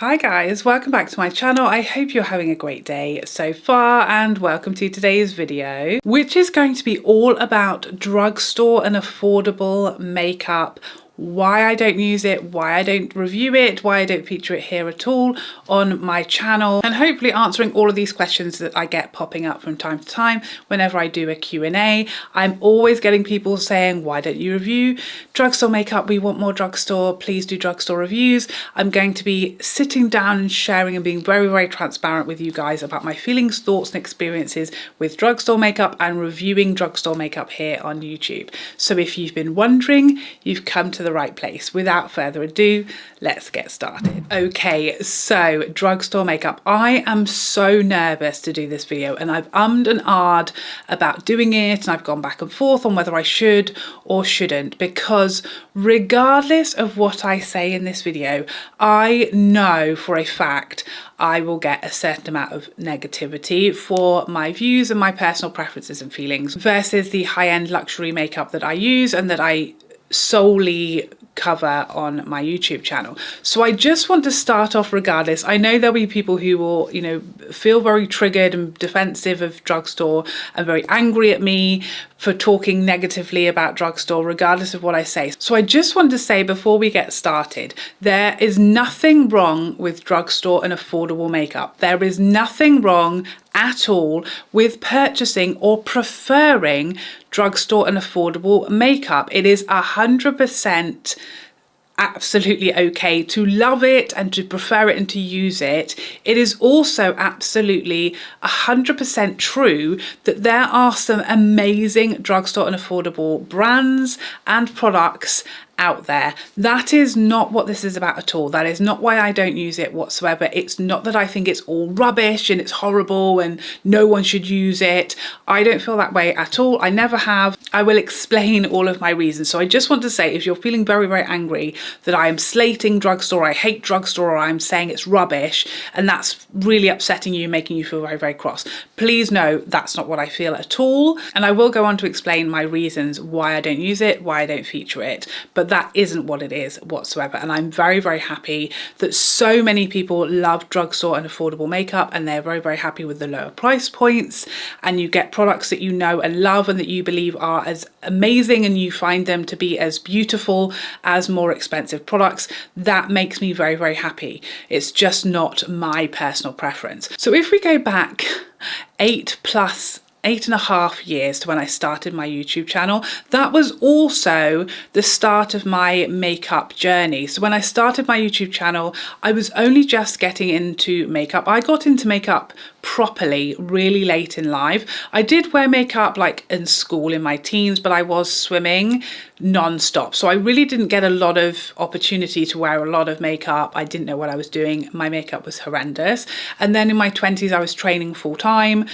Hi guys, welcome back to my channel. I hope you're having a great day so far and welcome to today's video, which is going to be all about drugstore and affordable makeup, why I don't use it, why I don't review it, why I don't feature it here at all on my channel, and hopefully answering all of these questions that I get popping up from time to time whenever I do a Q&A. I'm always getting people saying, why don't you review drugstore makeup? We want more drugstore, please do drugstore reviews. I'm going to be sitting down and sharing and being very, very transparent with you guys about my feelings, thoughts and experiences with drugstore makeup and reviewing drugstore makeup here on YouTube. So if you've been wondering, you've come to the right place. Without further ado, let's get started. Okay, so drugstore makeup. I am so nervous to do this video and I've ummed and ahed about doing it, and I've gone back and forth on whether I should or shouldn't, because regardless of what I say in this video, I know for a fact I will get a certain amount of negativity for my views and my personal preferences and feelings versus the high-end luxury makeup that I use and that I solely cover on my YouTube channel. So I just want to start off regardless. I know there'll be people who will, feel very triggered and defensive of drugstore and very angry at me for talking negatively about drugstore regardless of what I say. So I just want to say before we get started, there is nothing wrong with drugstore and affordable makeup. There is nothing wrong at all with purchasing or preferring drugstore and affordable makeup. It is 100% absolutely okay to love it and to prefer it and to use it. It is also absolutely 100% true that there are some amazing drugstore and affordable brands and products out there. That is not what this is about at all. That is not why I don't use it whatsoever. It's not that I think it's all rubbish and it's horrible and no one should use it. I don't feel that way at all. I never have. I will explain all of my reasons. So I just want to say, if you're feeling very, very angry that I am slating drugstore, I hate drugstore, or I'm saying it's rubbish, and that's really upsetting you, making you feel very, very cross, please know that's not what I feel at all. And I will go on to explain my reasons why I don't use it, why I don't feature it. But that isn't what it is whatsoever. And I'm very, very happy that so many people love drugstore and affordable makeup, and they're very, very happy with the lower price points, and you get products that you know and love and that you believe are as amazing and you find them to be as beautiful as more expensive products. That makes me very, very happy. It's just not my personal preference. So if we go back 8.5 years to when I started my YouTube channel, that was also the start of my makeup journey. So when I started my YouTube channel, I was only just getting into makeup. I got into makeup properly really late in life. I did wear makeup like in school in my teens, but I was swimming non-stop. So I really didn't get a lot of opportunity to wear a lot of makeup. I didn't know what I was doing. My makeup was horrendous. And then in my 20s, I was training full time.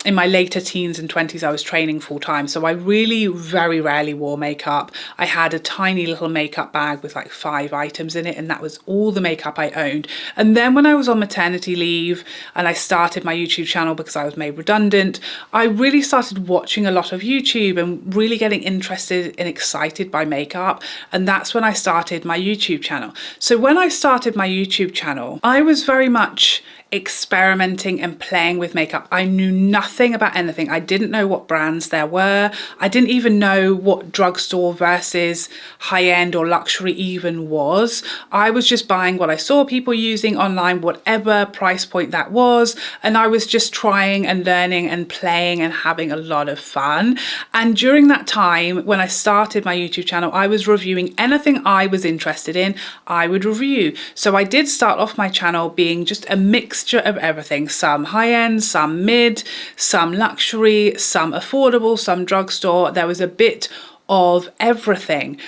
In my later teens and 20s, I was training full time. So I really very rarely wore makeup. I had a tiny little makeup bag with like 5 items in it, and that was all the makeup I owned. And then when I was on maternity leave and I started my YouTube channel because I was made redundant, I really started watching a lot of YouTube and really getting interested and excited by makeup. And that's when I started my YouTube channel. So when I started my YouTube channel, I was very much experimenting and playing with makeup. I knew nothing about anything. I didn't know what brands there were. I didn't even know what drugstore versus high-end or luxury even was. I was just buying what I saw people using online, whatever price point that was, and I was just trying and learning and playing and having a lot of fun. And during that time, when I started my YouTube channel, I was reviewing anything I was interested in, I would review. So I did start off my channel being just a mixture of everything, some high-end, some mid, some luxury, some affordable, some drugstore. There was a bit of everything.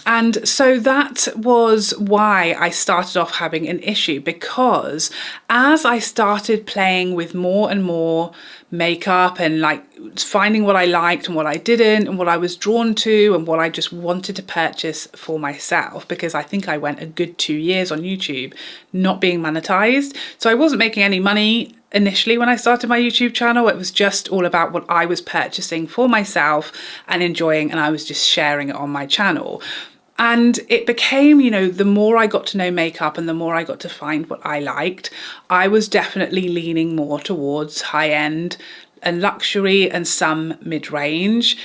And so that was why I started off having an issue, because as I started playing with more and more makeup and like finding what I liked and what I didn't and what I was drawn to and what I just wanted to purchase for myself, because I think I went a good 2 years on YouTube not being monetized. So I wasn't making any money initially when I started my YouTube channel. It was just all about what I was purchasing for myself and enjoying, and I was just sharing it on my channel. And it became, you know, the more I got to know makeup and the more I got to find what I liked, I was definitely leaning more towards high-end and luxury and some mid-range.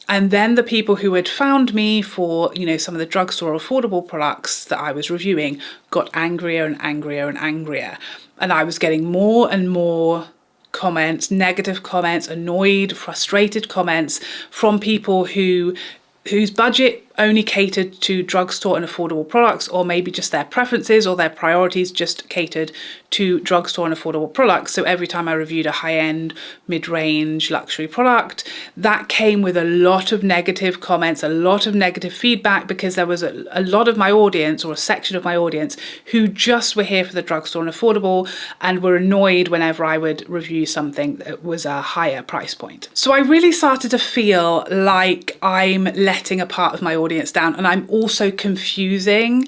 And then the people who had found me for, you know, some of the drugstore affordable products that I was reviewing got angrier and angrier and angrier. And I was getting more and more comments, negative comments, annoyed, frustrated comments from people whose budget only catered to drugstore and affordable products, or maybe just their preferences or their priorities just catered to drugstore and affordable products. So every time I reviewed a high-end, mid-range luxury product, that came with a lot of negative comments, a lot of negative feedback, because there was a lot of my audience, or a section of my audience, who just were here for the drugstore and affordable and were annoyed whenever I would review something that was a higher price point. So I really started to feel like I'm letting a part of my audience down, and I'm also confusing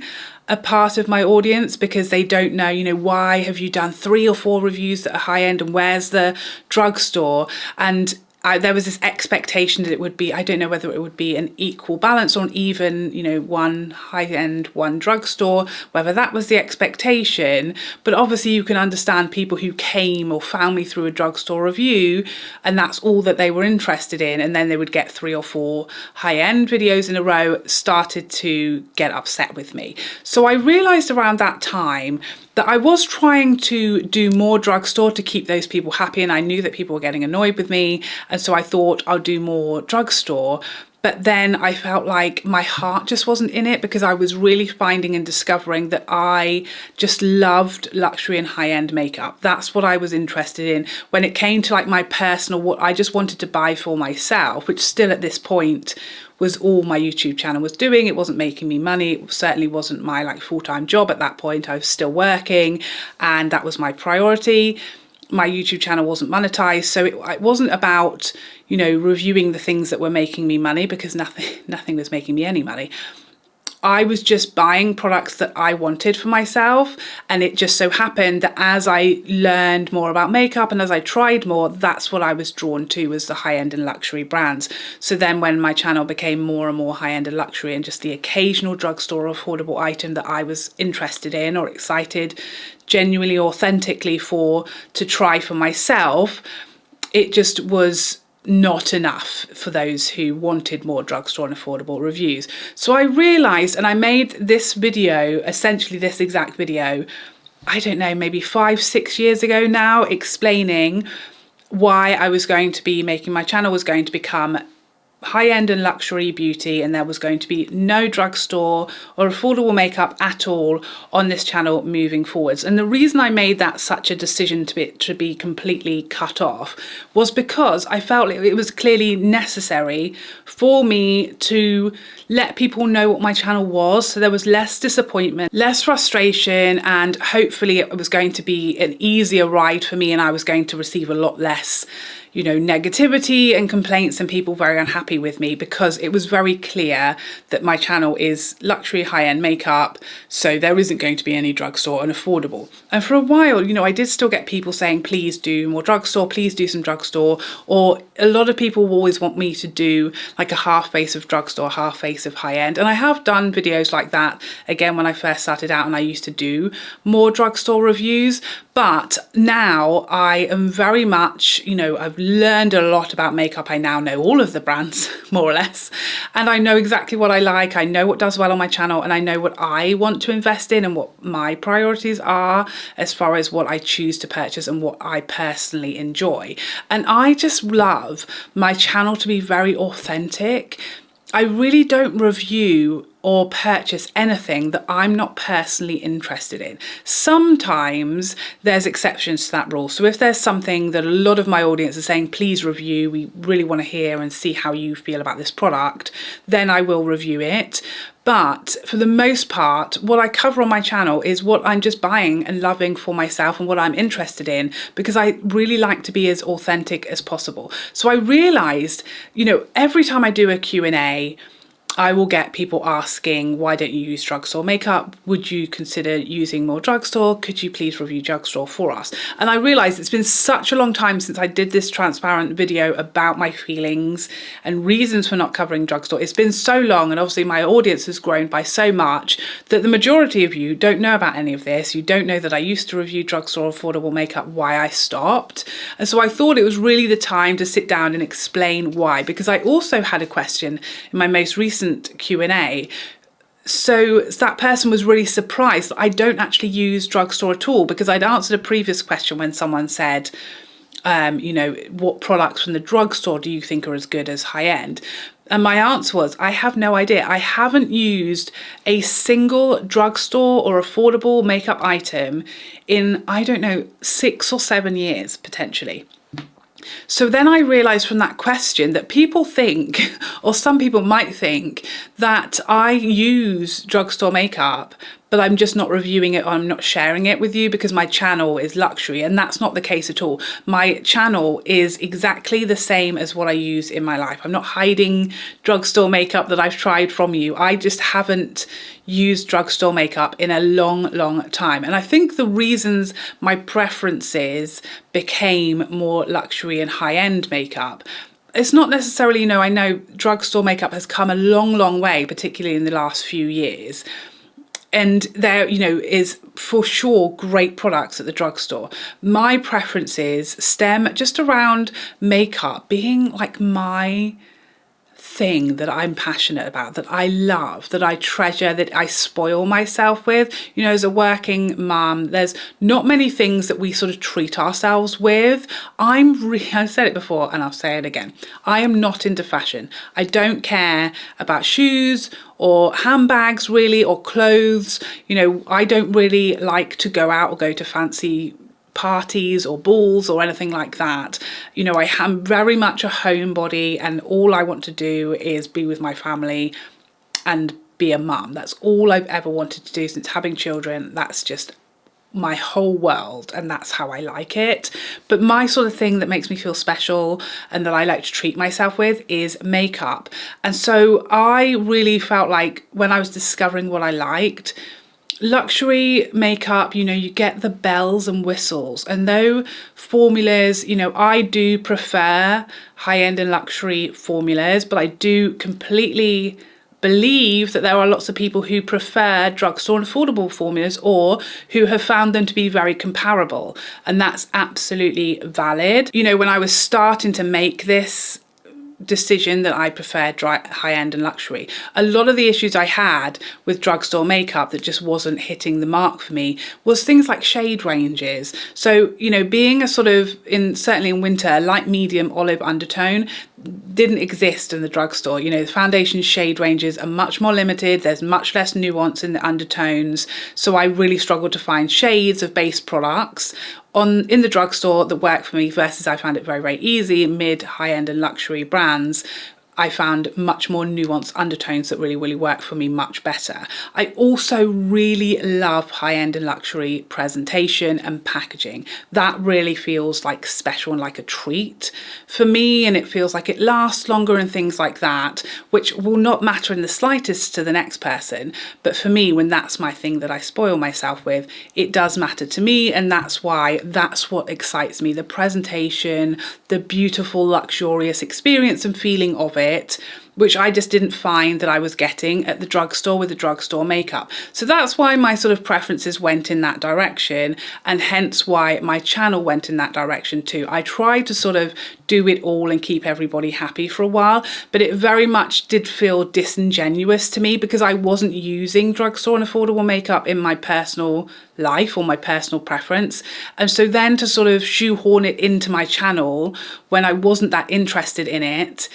a part of my audience, because they don't know, you know, why have you done 3 or 4 reviews that are high end and where's the drugstore? And there was this expectation that it would be, I don't know whether it would be an equal balance or an even, you know, one high end, one drugstore, whether that was the expectation. But obviously you can understand people who came or found me through a drugstore review and that's all that they were interested in. And then they would get 3 or 4 high end videos in a row, started to get upset with me. So I realized around that time that I was trying to do more drugstore to keep those people happy, and I knew that people were getting annoyed with me, and so I thought I'll do more drugstore. But then I felt like my heart just wasn't in it, because I was really finding and discovering that I just loved luxury and high-end makeup. That's what I was interested in. When it came to like my personal, what I just wanted to buy for myself, which still at this point was all my YouTube channel was doing. It wasn't making me money. It certainly wasn't my like full-time job at that point. I was still working, and that was my priority. My YouTube channel wasn't monetized, so it wasn't about, you know, reviewing the things that were making me money, because nothing was making me any money. I was just buying products that I wanted for myself, and it just so happened that as I learned more about makeup and as I tried more, that's what I was drawn to, was the high-end and luxury brands. So then when my channel became more and more high-end and luxury, and just the occasional drugstore affordable item that I was interested in or excited genuinely, authentically to try for myself, it just was not enough for those who wanted more drugstore and affordable reviews. So I realized, and I made this video, essentially this exact video, I don't know, maybe 5-6 years ago now, explaining why I was going to be making, my channel was going to become high-end and luxury beauty, and there was going to be no drugstore or affordable makeup at all on this channel moving forwards. And the reason I made that such a decision to be completely cut off was because I felt it was clearly necessary for me to let people know what my channel was, so there was less disappointment, less frustration, and hopefully it was going to be an easier ride for me, and I was going to receive a lot less, you know, negativity and complaints and people very unhappy with me, because it was very clear that my channel is luxury high-end makeup, so there isn't going to be any drugstore and affordable. And for a while, you know, I did still get people saying, please do more drugstore, please do some drugstore, or a lot of people always want me to do like a half face of drugstore, half face of high-end. And I have done videos like that, again, when I first started out, and I used to do more drugstore reviews. But now I am very much, you know, I've learned a lot about makeup. I now know all of the brands, more or less, and I know exactly what I like. I know what does well on my channel, and I know what I want to invest in and what my priorities are as far as what I choose to purchase and what I personally enjoy. And I just love my channel to be very authentic. I really don't review or purchase anything that I'm not personally interested in. Sometimes there's exceptions to that rule. So if there's something that a lot of my audience is saying, please review, we really want to hear and see how you feel about this product, then I will review it. But for the most part, what I cover on my channel is what I'm just buying and loving for myself and what I'm interested in, because I really like to be as authentic as possible. So I realized, you know, every time I do a Q&A, I will get people asking, why don't you use drugstore makeup? Would you consider using more drugstore? Could you please review drugstore for us? And I realized it's been such a long time since I did this transparent video about my feelings and reasons for not covering drugstore. It's been so long, and obviously my audience has grown by so much that the majority of you don't know about any of this. You don't know that I used to review drugstore affordable makeup, why I stopped. And so I thought it was really the time to sit down and explain why, because I also had a question in my most recent Q&A. So that person was really surprised that I don't actually use drugstore at all, because I'd answered a previous question when someone said, you know, what products from the drugstore do you think are as good as high end? And my answer was, I have no idea. I haven't used a single drugstore or affordable makeup item in, I don't know, 6 or 7 years potentially. So then I realized from that question that people think, or some people might think, that I use drugstore makeup, but I'm just not reviewing it, or I'm not sharing it with you because my channel is luxury, and that's not the case at all. My channel is exactly the same as what I use in my life. I'm not hiding drugstore makeup that I've tried from you. I just haven't used drugstore makeup in a long time. And I think the reasons my preferences became more luxury and high-end makeup, it's not necessarily, you know, I know drugstore makeup has come a long way, particularly in the last few years. And there, you know, is for sure great products at the drugstore. My preferences stem just around makeup being like my thing that I'm passionate about, that I love, that I treasure, that I spoil myself with. You know, as a working mum, there's not many things that we sort of treat ourselves with. I've said it before and I'll say it again. I am not into fashion. I don't care about shoes or handbags really, or clothes. You know, I don't really like to go out or go to fancy parties or balls or anything like that. You know, I am very much a homebody, and all I want to do is be with my family and be a mum. That's all I've ever wanted to do since having children. That's just my whole world, and that's how I like it. But my sort of thing that makes me feel special and that I like to treat myself with is makeup. And so I really felt like when I was discovering what I liked, luxury makeup, you know, you get the bells and whistles, and though formulas, you know, I do prefer high-end and luxury formulas, but I do completely believe that there are lots of people who prefer drugstore and affordable formulas, or who have found them to be very comparable, and that's absolutely valid. You know, when I was starting to make this decision that I prefer high-end and luxury, a lot of the issues I had with drugstore makeup that just wasn't hitting the mark for me was things like shade ranges. So, you know, being a sort of, certainly in winter, light medium olive undertone didn't exist in the drugstore. You know, the foundation shade ranges are much more limited. There's much less nuance in the undertones. So I really struggled to find shades of base products in the drugstore that work for me, versus I found it very easy mid, high-end and luxury brands. I found much more nuanced undertones that really work for me much better. I also really love high-end and luxury presentation and packaging. That really feels like special and like a treat for me, and it feels like it lasts longer and things like that, which will not matter in the slightest to the next person. But for me, when that's my thing that I spoil myself with, it does matter to me, and that's why that's what excites me. The presentation, the beautiful, luxurious experience and feeling of it, which I just didn't find that I was getting at the drugstore with the drugstore makeup. So that's why my sort of preferences went in that direction, and hence why my channel went in that direction too. I tried to sort of do it all and keep everybody happy for a while, but it very much did feel disingenuous to me because I wasn't using drugstore and affordable makeup in my personal life or my personal preference. And so then to sort of shoehorn it into my channel when I wasn't that interested in it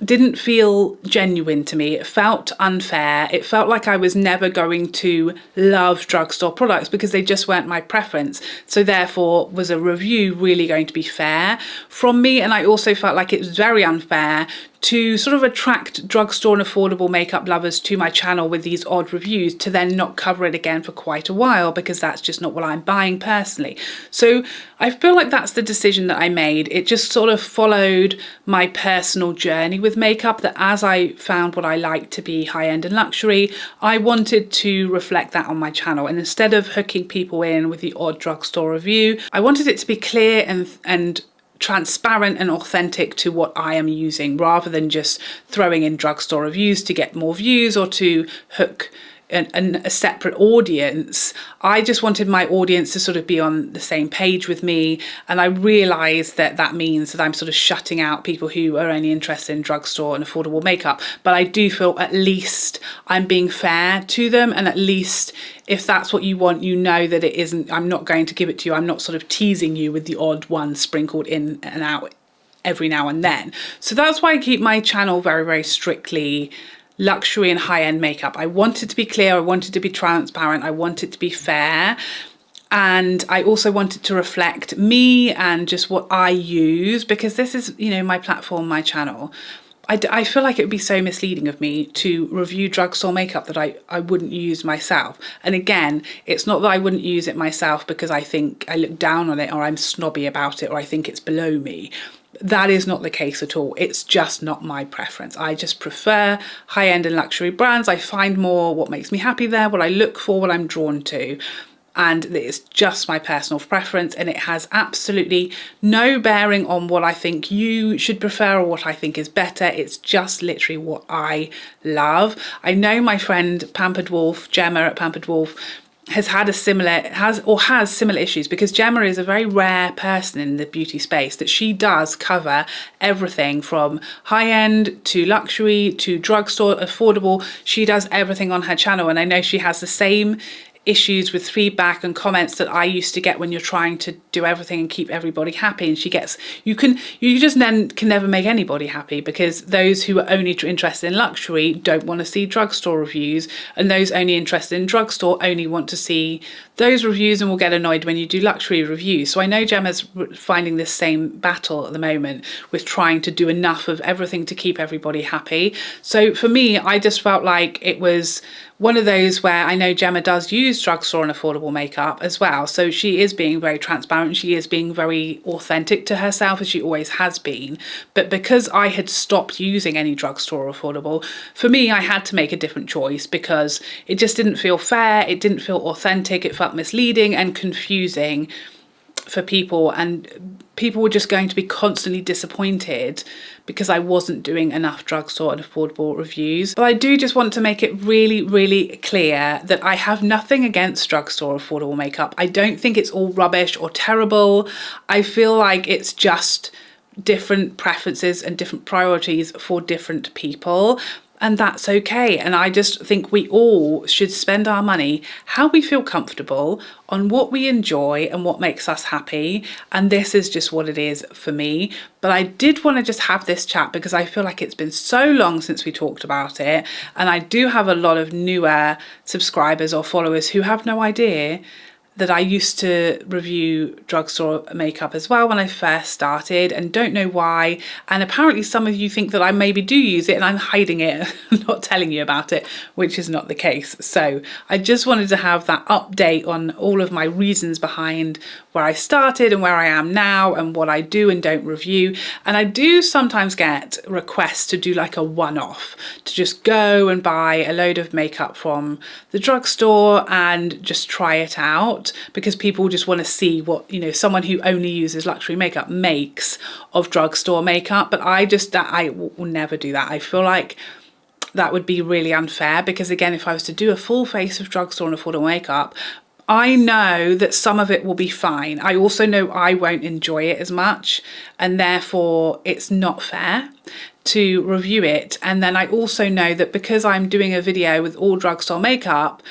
didn't feel genuine to me. It felt unfair. It felt like I was never going to love drugstore products because they just weren't my preference. So therefore, was a review really going to be fair from me? And I also felt like it was very unfair to sort of attract drugstore and affordable makeup lovers to my channel with these odd reviews, to then not cover it again for quite a while, because that's just not what I'm buying personally. So I feel like that's the decision that I made. It just sort of followed my personal journey with makeup, that as I found what I like to be high-end and luxury, I wanted to reflect that on my channel. And instead of hooking people in with the odd drugstore review, I wanted it to be clear and transparent and authentic to what I am using, rather than just throwing in drugstore reviews to get more views or to hook a separate audience. I just wanted my audience to sort of be on the same page with me, and I realised that that means that I'm sort of shutting out people who are only interested in drugstore and affordable makeup. But I do feel at least I'm being fair to them, and at least if that's what you want, you know that it isn't, I'm not going to give it to you. I'm not sort of teasing you with the odd one sprinkled in and out every now and then. So that's why I keep my channel very, very strictly luxury and high-end makeup. I want it to be clear, I want it to be transparent, I want it to be fair, and I also want it to reflect me and just what I use, because this is, you know, my platform, my channel. I feel like it would be so misleading of me to review drugstore makeup that I wouldn't use myself. And again, it's not that I wouldn't use it myself because I think I look down on it, or I'm snobby about it, or I think it's below me. That is not the case at all. It's just not my preference. I just prefer high-end and luxury brands. I find more what makes me happy there, what I look for, what I'm drawn to. And it's just my personal preference, and it has absolutely no bearing on what I think you should prefer or what I think is better. It's just literally what I love. I know my friend Pampered Wolf, Gemma at Pampered Wolf, has similar issues, because Gemma is a very rare person in the beauty space, that she does cover everything from high-end to luxury to drugstore, affordable. She does everything on her channel, and I know she has the same issues with feedback and comments that I used to get when you're trying to do everything and keep everybody happy. And she gets, you just then can never make anybody happy, because those who are only interested in luxury don't want to see drugstore reviews, and those only interested in drugstore only want to see those reviews and will get annoyed when you do luxury reviews. So I know Gemma's finding this same battle at the moment with trying to do enough of everything to keep everybody happy. So for me, I just felt like it was one of those where I know Gemma does use drugstore and affordable makeup as well. So she is being very transparent. She is being very authentic to herself, as she always has been. But because I had stopped using any drugstore or affordable, for me, I had to make a different choice, because it just didn't feel fair. It didn't feel authentic. It felt misleading and confusing for people, and people were just going to be constantly disappointed because I wasn't doing enough drugstore and affordable reviews. But I do just want to make it really, really clear that I have nothing against drugstore affordable makeup. I don't think it's all rubbish or terrible. I feel like it's just different preferences and different priorities for different people. And that's okay. And I just think we all should spend our money how we feel comfortable, on what we enjoy and what makes us happy. And this is just what it is for me. But I did want to just have this chat because I feel like it's been so long since we talked about it. And I do have a lot of newer subscribers or followers who have no idea that I used to review drugstore makeup as well when I first started, and don't know why. And apparently some of you think that I maybe do use it and I'm hiding it, not telling you about it, which is not the case. So I just wanted to have that update on all of my reasons behind where I started and where I am now and what I do and don't review. And I do sometimes get requests to do like a one-off, to just go and buy a load of makeup from the drugstore and just try it out, because people just want to see what, you know, someone who only uses luxury makeup makes of drugstore makeup. But I will never do that. I feel like that would be really unfair, because again, if I was to do a full face of drugstore and affordable makeup, I know that some of it will be fine. I also know I won't enjoy it as much, and therefore it's not fair to review it. And then I also know that because I'm doing a video with all drugstore makeup,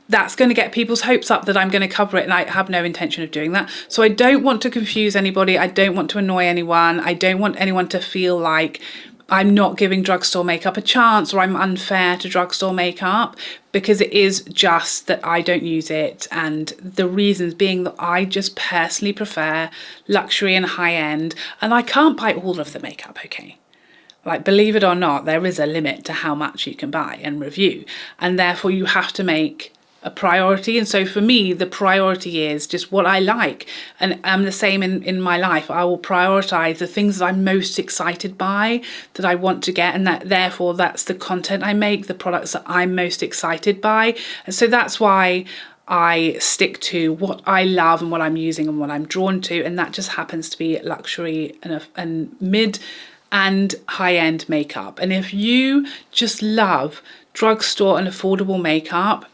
that's going to get people's hopes up that I'm going to cover it, and I have no intention of doing that. So I don't want to confuse anybody. I don't want to annoy anyone. I don't want anyone to feel like I'm not giving drugstore makeup a chance, or I'm unfair to drugstore makeup, because it is just that I don't use it. And the reasons being that I just personally prefer luxury and high end, and I can't buy all of the makeup, okay? like, believe it or not, there is a limit to how much you can buy and review, and therefore you have to make a priority. And so for me, the priority is just what I like, and I'm the same in my life. I will prioritize the things that I'm most excited by, that I want to get, and that therefore that's the content I make, the products that I'm most excited by. And so that's why I stick to what I love and what I'm using and what I'm drawn to, and that just happens to be luxury and mid and high-end makeup. And if you just love drugstore and affordable makeup,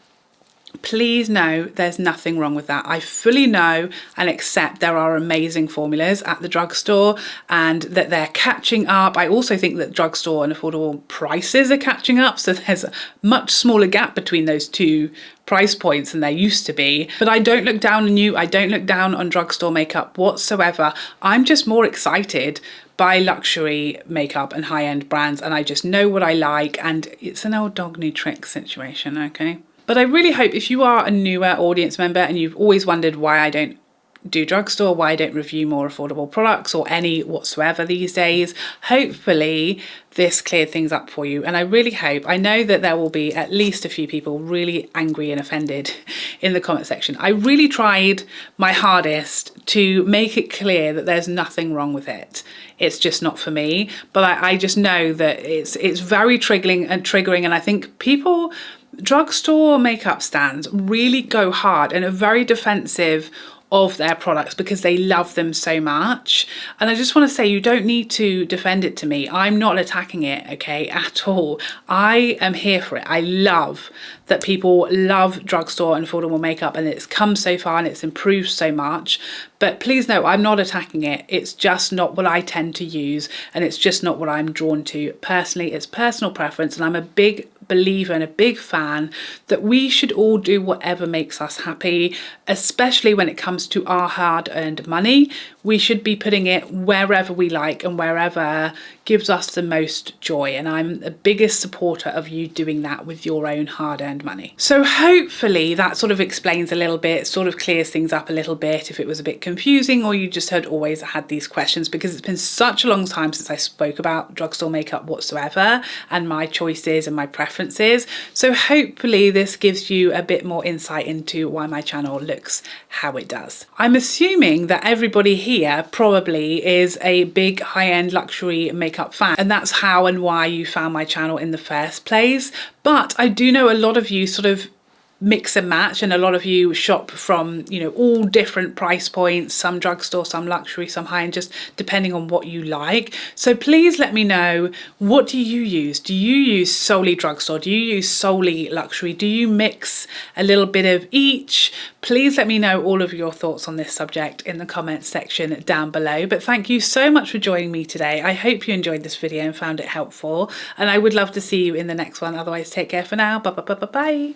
please know there's nothing wrong with that. I fully know and accept there are amazing formulas at the drugstore and that they're catching up. I also think that drugstore and affordable prices are catching up, so there's a much smaller gap between those two price points than there used to be. But I don't look down on you. I don't look down on drugstore makeup whatsoever. I'm just more excited by luxury makeup and high-end brands, and I just know what I like, and it's an old dog new trick situation, okay? But I really hope, if you are a newer audience member and you've always wondered why I don't do drugstore, why I don't review more affordable products or any whatsoever these days, hopefully this cleared things up for you. And I really hope, I know that there will be at least a few people really angry and offended in the comment section. I really tried my hardest to make it clear that there's nothing wrong with it. It's just not for me. But I just know that it's very triggering, and I think people, drugstore makeup stands really go hard and are very defensive of their products because they love them so much. And I just want to say, you don't need to defend it to me. I'm not attacking it, okay, at all. I am here for it. I love that people love drugstore and affordable makeup, and it's come so far and it's improved so much. But please know, I'm not attacking it. It's just not what I tend to use, and it's just not what I'm drawn to. Personally, it's personal preference, and I'm a big believer and a big fan that we should all do whatever makes us happy, especially when it comes to our hard-earned money. We should be putting it wherever we like and wherever gives us the most joy, and I'm the biggest supporter of you doing that with your own hard-earned money. So hopefully that sort of explains a little bit, sort of clears things up a little bit if it was a bit confusing or you just had always had these questions, because it's been such a long time since I spoke about drugstore makeup whatsoever and my choices and my preferences. So hopefully this gives you a bit more insight into why my channel looks how it does. I'm assuming that everybody here probably is a big high-end luxury makeup fan, and that's how and why you found my channel in the first place. But I do know a lot of you sort of mix and match, and a lot of you shop from, you know, all different price points, some drugstore, some luxury, some high-end, just depending on what you like. So please let me know, what do you use? Do you use solely drugstore? Do you use solely luxury? Do you mix a little bit of each? Please let me know all of your thoughts on this subject in the comments section down below. But thank you so much for joining me today. I hope you enjoyed this video and found it helpful, and I would love to see you in the next one. Otherwise, take care for now. Bye.